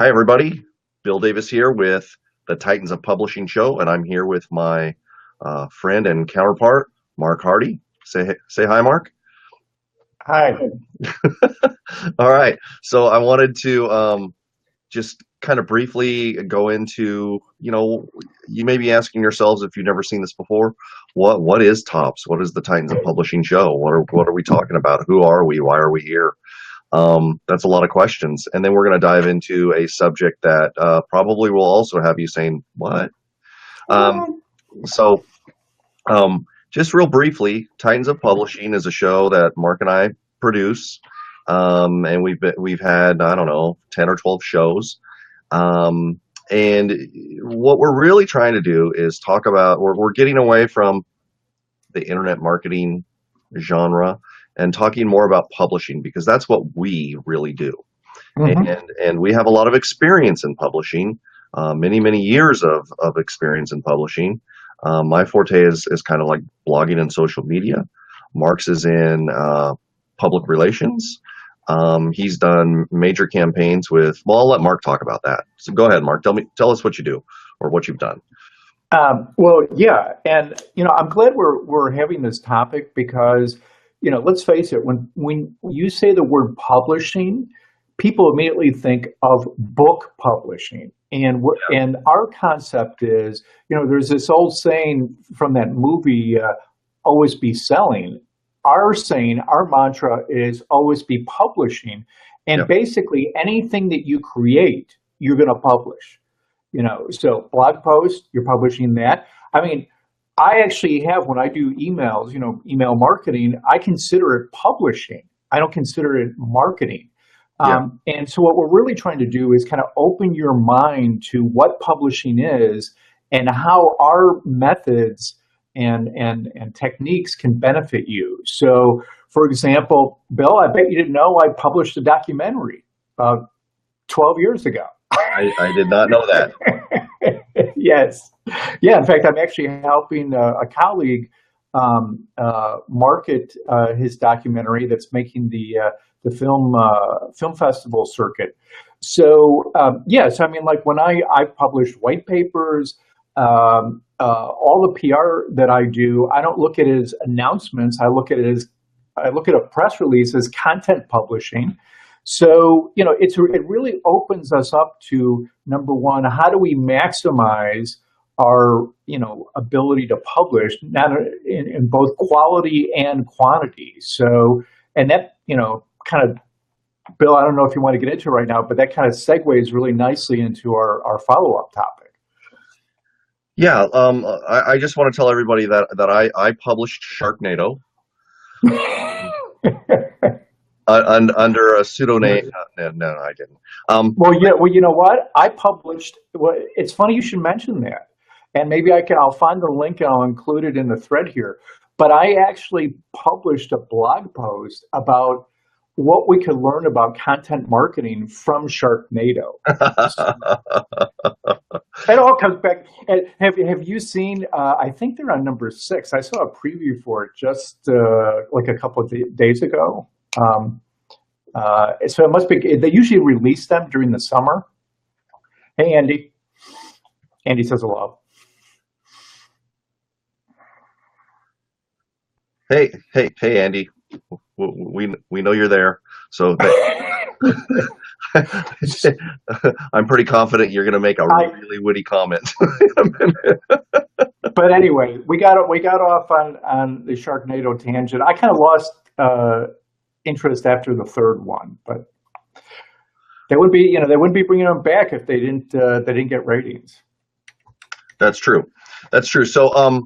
Hi, everybody. Bill Davis here with the Titans of Publishing show, and I'm here with my friend and counterpart, Marc Harty. Say hi, Marc. Hi. All right. So I wanted to just kind of briefly go into, you may be asking yourselves if you've never seen this before, what is Tops? What is the Titans of Publishing show? What are we talking about? Who are we? Why are we here? That's a lot of questions. And then we're going to dive into a subject that probably will also have you saying, what? Um, so, just real briefly, Titans of Publishing is a show that Mark and I produce. And we've had, I don't know, 10 or 12 shows. And what we're really trying to do is talk about, we're getting away from the internet marketing genre and talking more about publishing because that's what we really do. hmm And we have a lot of experience in publishing, many years of experience in publishing. My forte is kind of like blogging and social media. Mark's is in public relations. He's done major campaigns with. Well, I'll let Mark talk about that. So go ahead, Mark. Tell us what you do or what you've done. Well, yeah, and I'm glad we're having this topic because let's face it, when you say the word publishing, people immediately think of book publishing, and and our concept is, there's this old saying from that movie, "Always be selling." Our saying, our mantra is always be publishing, and Yeah. basically anything that you create, you're going to publish. So blog post, you're publishing that. I mean, I actually have, when I do emails, email marketing, I consider it publishing. I don't consider it marketing. Yeah. And so what we're really trying to do is kind of open your mind to what publishing is and how our methods and techniques can benefit you. So, for example, Bill, I bet you didn't know I published a documentary 12 years ago. I did not know that. Yes. Yeah. In fact, I'm actually helping a colleague market his documentary that's making the film festival circuit. So yes, I mean, like when I publish white papers, all the PR that I do, I don't look at it as announcements. I look at a press release as content publishing. So, it really opens us up to, number one, how do we maximize our, ability to publish, not in both quality and quantity. So, and that, kind of, Bill, I don't know if you want to get into it right now, but that kind of segues really nicely into our follow-up topic. Yeah. I just want to tell everybody that I published Sharknado under a pseudonym. No, I didn't. Well, yeah. Well, you know what? I published. Well, it's funny you should mention that, and maybe I'll find the link and I'll include it in the thread here. But I actually published a blog post about what we could learn about content marketing from Sharknado. It all comes back. And have you seen? I think they're on number 6. I saw a preview for it just like a couple of days ago. So it must be. They usually release them during the summer. Hey, Andy. Andy says hello. Hey, Andy. We know you're there. So I'm pretty confident you're going to make a really witty comment. But anyway, we got off on the Sharknado tangent. I kind of lost interest after the third one, but they wouldn't be bringing them back if they didn't get ratings. That's true. So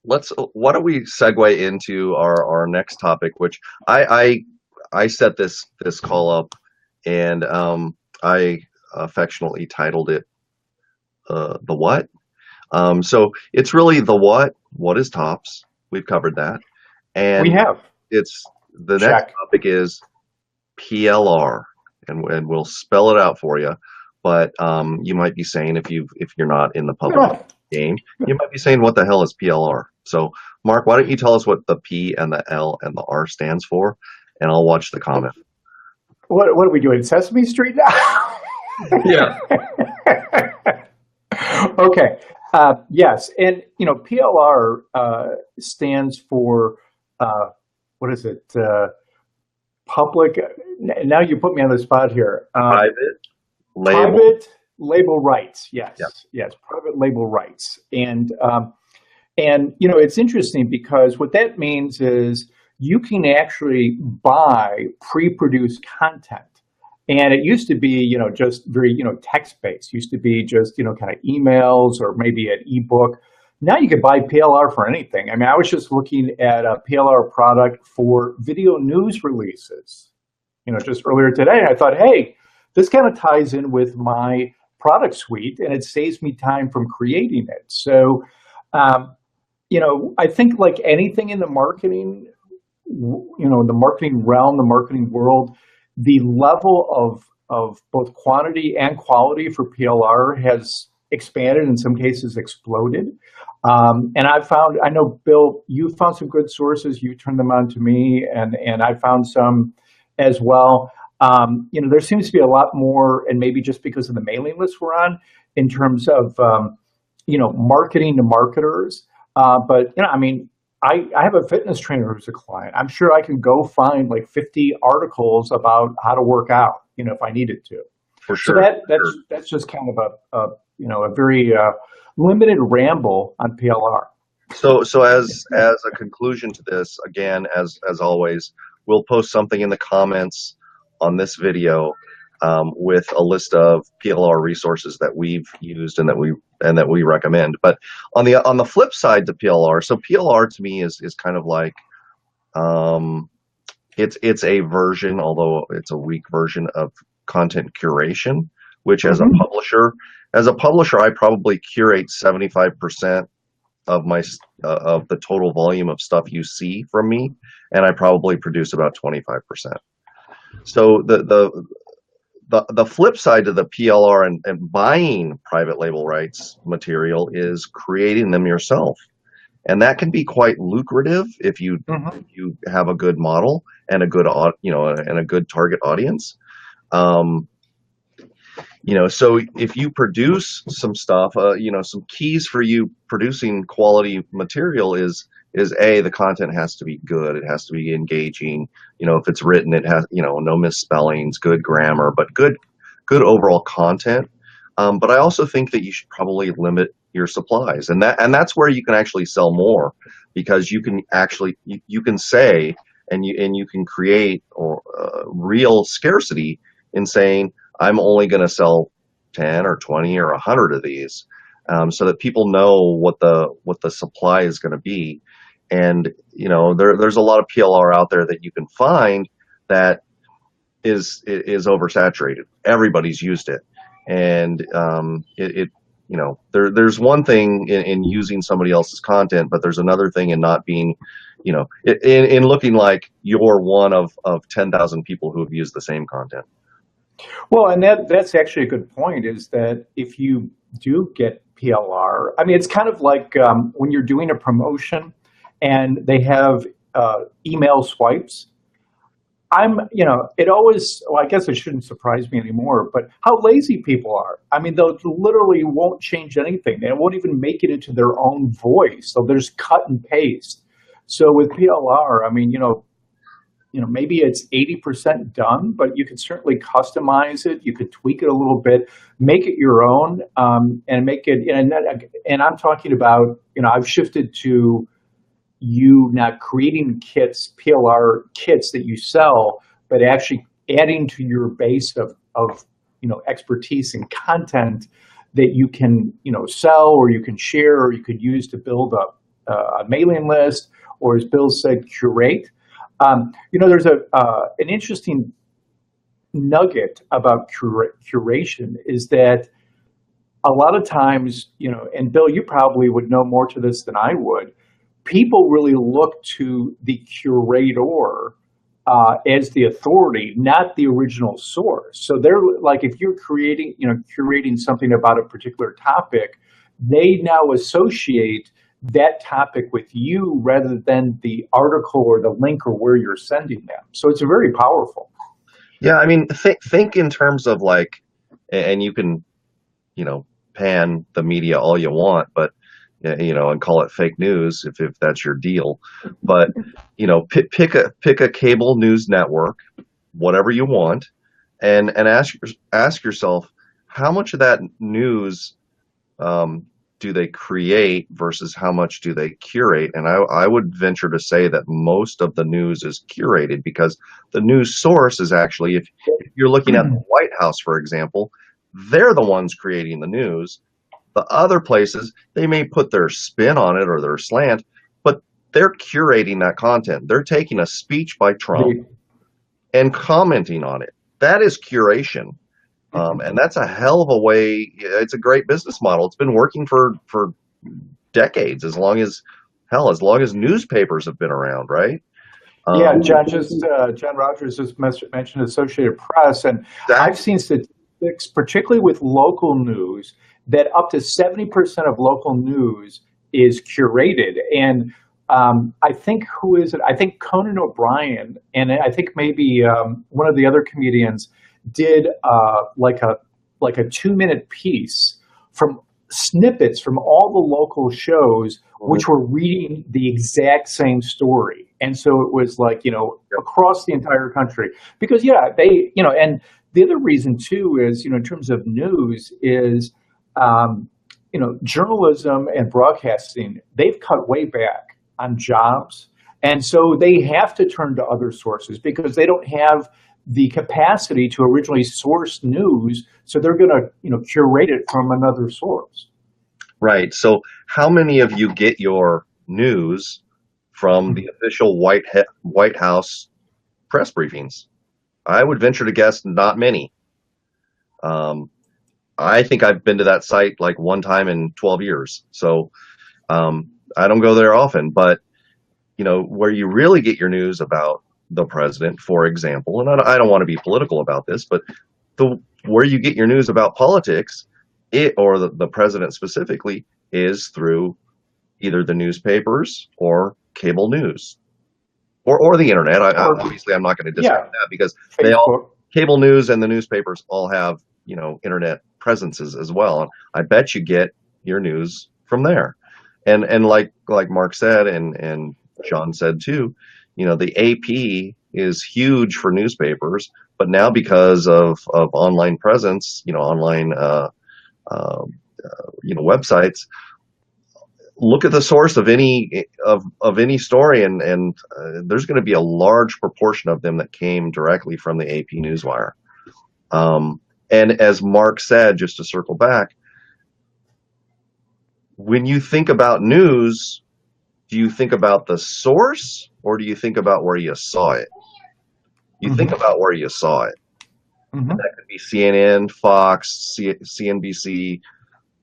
why don't we segue into our next topic, which I set this call up, and I affectionately titled it the what. So it's really the what is Tops. We've covered that, and we have. It's the Check. Next topic is PLR, and we'll spell it out for you. But you might be saying, if you're not in the public game, you might be saying, what the hell is PLR? So, Mark, why don't you tell us what the P and the L and the R stands for, and I'll watch the comment. What are we doing? Sesame Street now? Yeah. Okay. Yes, and PLR stands for what is it? Public. Now you put me on the spot here. Private label. Private label rights. Yeah. Yes, yes, private label rights. And it's interesting because what that means is you can actually buy pre-produced content. And it used to be, just very, text-based. Used to be just, kind of emails or maybe an ebook. Now you can buy PLR for anything. I mean, I was just looking at a PLR product for video news releases, just earlier today. I thought, hey, this kind of ties in with my product suite and it saves me time from creating it. So, I think like anything in the marketing, the marketing realm, the marketing world, the level of both quantity and quality for PLR has expanded, in some cases exploded. And I know, Bill, you found some good sources. You turned them on to me, and I found some as well. There seems to be a lot more, and maybe just because of the mailing list we're on, in terms of, marketing to marketers. But, I mean, I have a fitness trainer who's a client. I'm sure I can go find like 50 articles about how to work out, if I needed to. For So sure. that's just kind of a very limited ramble on PLR. So as a conclusion to this, again, as always, we'll post something in the comments on this video with a list of PLR resources that we've used and that we recommend. But on the flip side to PLR, so PLR to me is kind of like it's a version, although it's a weak version of content curation, which as Mm-hmm. a publisher, I probably curate 75% of my of the total volume of stuff you see from me, and I probably produce about 25%. So the flip side to the PLR and buying private label rights material is creating them yourself. And that can be quite lucrative if you Mm-hmm. have a good model and a good and a good target audience. Um, so if you produce some stuff, some keys for you producing quality material is the content has to be good. It has to be engaging. If it's written, it has, no misspellings, good grammar, but good overall content. But I also think that you should probably limit your supplies, and that's where you can actually sell more, because you can actually you can say and you can create real scarcity in saying, I'm only going to sell 10 or 20 or 100 of these, so that people know what the supply is going to be. And there's a lot of PLR out there that you can find that is oversaturated. Everybody's used it, and there's one thing in using somebody else's content, but there's another thing in not being, in looking like you're one of 10,000 people who have used the same content. Well, and that's actually a good point, is that if you do get PLR, I mean, it's kind of like when you're doing a promotion and they have email swipes. It always, well, I guess it shouldn't surprise me anymore, but how lazy people are. I mean, they'll literally won't change anything. They won't even make it into their own voice. So there's cut and paste. So with PLR, I mean, maybe it's 80% done, but you can certainly customize it. You could tweak it a little bit, make it your own, and make it. And I'm talking about, I've shifted to you not creating kits, PLR kits that you sell, but actually adding to your base of expertise and content that you can sell, or you can share, or you could use to build up a mailing list, or as Bill said, curate. There's an interesting nugget about curation, is that a lot of times, and Bill, you probably would know more to this than I would, people really look to the curator as the authority, not the original source. So they're like, if you're curating something about a particular topic, they now associate that topic with you rather than the article or the link or where you're sending them. So it's very powerful. Yeah, I mean, think in terms of like and you can, you know, pan the media all you want, but and call it fake news if that's your deal. But pick a cable news network, whatever you want, and ask yourself how much of that news um, do they create versus how much do they curate? And I would venture to say that most of the news is curated because the news source is actually, if you're looking at the White House, for example, they're the ones creating the news. The other places, they may put their spin on it or their slant, but they're curating that content. They're taking a speech by Trump The, and commenting on it. That is curation. And that's a hell of a way. It's a great business model. It's been working for decades, as long as newspapers have been around, right? yeah, Um, John Rogers just mentioned Associated Press, and I've exactly. seen statistics, particularly with local news, that up to 70% of local news is curated. And I think who is it? I think Conan O'Brien, and I think maybe one of the other comedians did like a 2 minute piece from snippets from all the local shows Mhm. which were reading the exact same story. And so it was like, Yep. across the entire country. Because, yeah, and the other reason too is, in terms of news, is, um, journalism and broadcasting, they've cut way back on jobs. And so they have to turn to other sources because they don't have the capacity to originally source news. So they're going to, curate it from another source. Right. So, how many of you get your news from the official White House press briefings? I would venture to guess not many. Um, I think I've been to that site like one time in 12 years. So I don't go there often, but where you really get your news about the president, for example, and I don't want to be political about this, but the where you get your news about politics, or the president specifically, is through either the newspapers or cable news or the internet. Or, Obviously, I'm not going to discount yeah, that because they all Facebook. cable news and the newspapers all have internet presences as well. And I bet you get your news from there. And like Mark said and John said too, the AP is huge for newspapers, but now because of online presence, online uh, websites, look at the source of any story, and there's going to be a large proportion of them that came directly from the AP Newswire. And as Mark said, just to circle back, when you think about news, do you think about the source or do you think about where you saw it? You think Hmm. about where you saw it. And Hmm. that could be CNN, Fox, CNBC,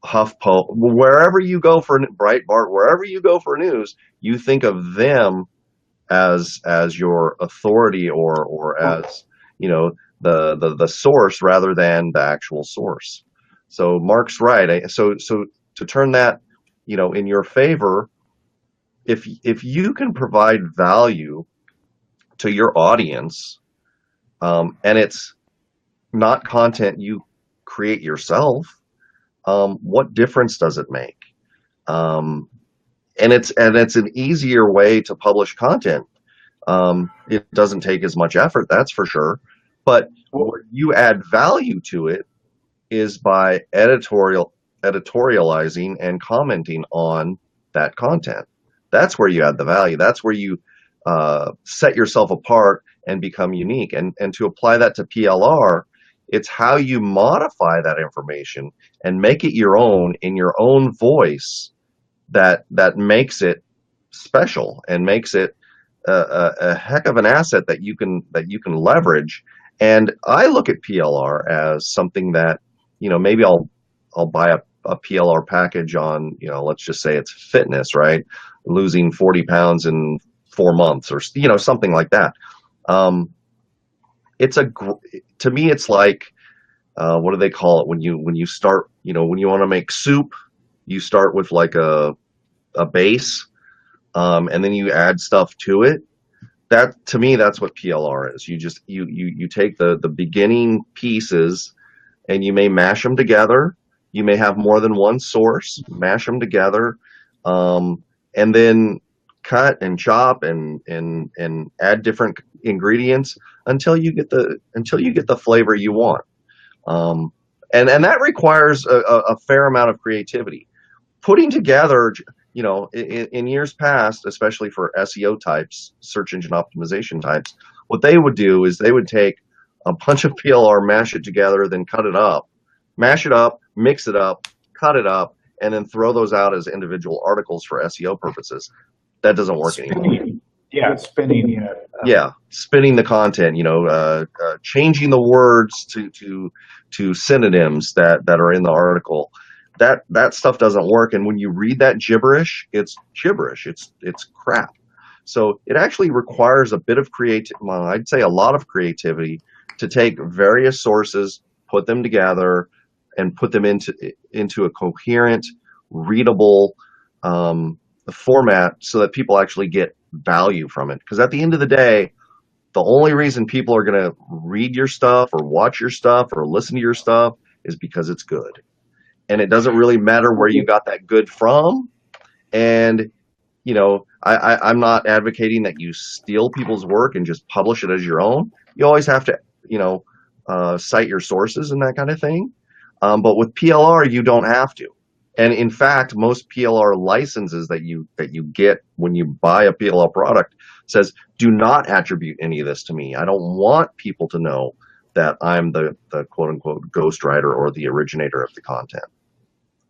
HuffPo, wherever you go for Breitbart, wherever you go for news, you think of them as your authority or as the source rather than the actual source. So Mark's right. So to turn that in your favor, if you can provide value to your audience, and it's not content you create yourself, what difference does it make? Um, and it's an easier way to publish content. It doesn't take as much effort, that's for sure. But Well, where you add value to it is by editorializing and commenting on that content. That's where you add the value. That's where you set yourself apart and become unique. And to apply that to PLR, it's how you modify that information and make it your own in your own voice that makes it special and makes it a heck of an asset that you can leverage. And I look at PLR as something that maybe I'll buy a PLR package on let's just say it's fitness, right? Losing 40 pounds in 4 months or something like that. Um, it's a to me it's like what do they call it when you start when you want to make soup, you start with like a base, and then you add stuff to it. That to me, that's what PLR is. You just you take the beginning pieces and you may mash them together. You may have more than one source, mash them together, and then cut and chop and add different ingredients until you get the flavor you want. Um, and that requires a fair amount of creativity. Putting together, in years past, especially for SEO types, search engine optimization types, what they would do is they would take a bunch of PLR, mash it together, then cut it up, mash it up, mix it up, cut it up, and then throw those out as individual articles for SEO purposes. That doesn't work anymore. Spinning. Yeah, spinning. Yeah. Yeah, spinning the content, changing the words to synonyms that are in the article. That stuff doesn't work. And when you read that gibberish, it's gibberish. It's crap. So it actually requires a bit of well, I'd say a lot of creativity to take various sources, put them together, and put them into a coherent, readable format so that people actually get value from it. Because at the end of the day, the only reason people are going to read your stuff or watch your stuff or listen to your stuff is because it's good. And it doesn't really matter where you got that good from. And, I'm not advocating that you steal people's work and just publish it as your own. You always have to, cite your sources and that kind of thing. But with PLR, you don't have to. And in fact, most PLR licenses that you get when you buy a PLR product says, do not attribute any of this to me. I don't want people to know that I'm the quote unquote ghostwriter or the originator of the content.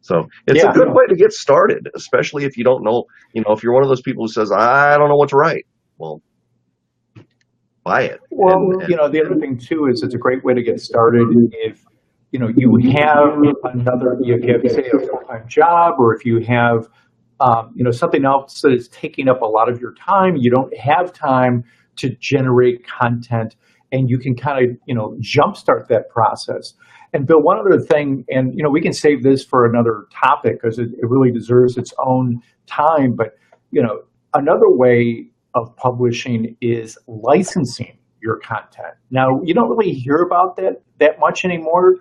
So it's a good way to get started, especially if you don't know, if you're one of those people who says, I don't know what to write. Well, buy it. Well, the other thing too is it's a great way to get started if you have if you have, say, a full-time job, or if you have, something else that is taking up a lot of your time, you don't have time to generate content, and you can kind of, jumpstart that process. And Bill, one other thing, and, we can save this for another topic because it really deserves its own time, but, another way of publishing is licensing your content. Now, you don't really hear about that much anymore.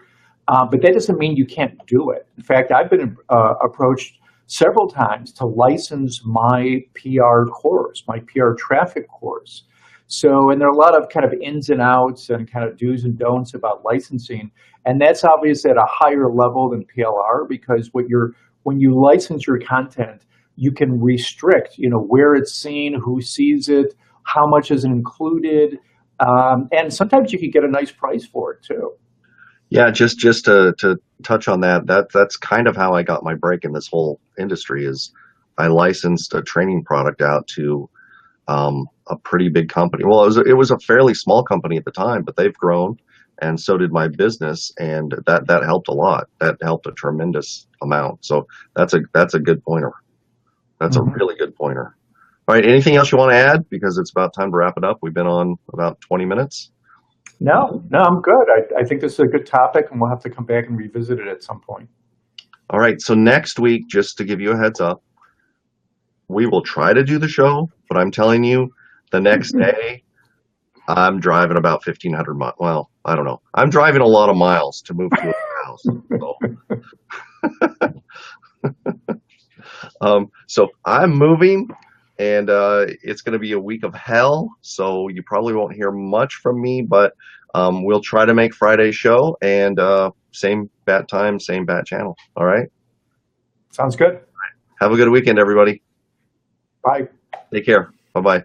But that doesn't mean you can't do it. In fact, I've been approached several times to license my PR course, my PR traffic course. So, and there are a lot of kind of ins and outs and kind of do's and don'ts about licensing. And that's obviously at a higher level than PLR, because when you license your content, you can restrict, where it's seen, who sees it, how much is included. And sometimes you can get a nice price for it too. Yeah, just to touch on that's kind of how I got my break in this whole industry. Is I licensed a training product out to a pretty big company. Well, it was a fairly small company at the time, but they've grown, and so did my business, and that helped a lot. That helped a tremendous amount. So that's a good pointer. That's a really good pointer. All right, anything else you want to add? Because it's about time to wrap it up. We've been on about 20 minutes. No, I'm good. I think this is a good topic, and we'll have to come back and revisit it at some point. All right. So next week, just to give you a heads up, we will try to do the show, but I'm telling you, the next day, I'm driving about 1,500 miles. Well, I don't know. I'm driving a lot of miles to move to a house. So I'm moving, and it's going to be a week of hell, so you probably won't hear much from me, but we'll try to make Friday's show, and same bat time, same bat channel. All right? Sounds good. Have a good weekend, everybody. Bye. Take care. Bye-bye.